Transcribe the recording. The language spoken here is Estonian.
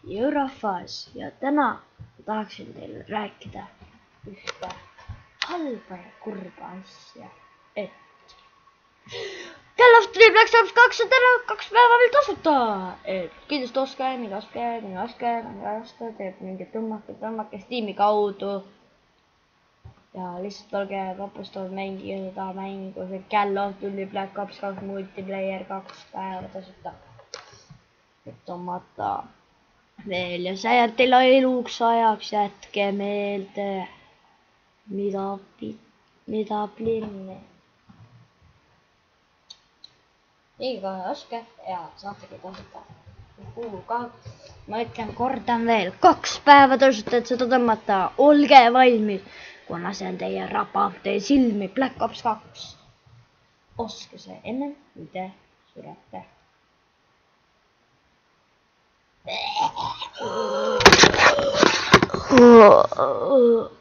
Eurofas ja täna tahaksin teille rääkida ühte halba ja kurba asja, et Call of Duty Black Ops 2 on täna 2 päeva veel tasuta, et kindlasti ostke, teeb mingit tõmmake Steam'i kaudu ja lihtsalt olge vapustavad, mängige seda mängu, see Call of Duty Black Ops 2 multiplayer 2 päeva tasuta, et tõmmata veel ja see jääb teile eluks ajaks, jätke meelde, mida plinni. Nii kohe ostke ja saategi tasuta. Ma ütlen, kordan veel, 2 päeva tasuta, et seda tõmmata, olge valmis, kuna see on teie rabab teie silmi, Black Ops 2. Ostke see ennem, kui te surete. Oh.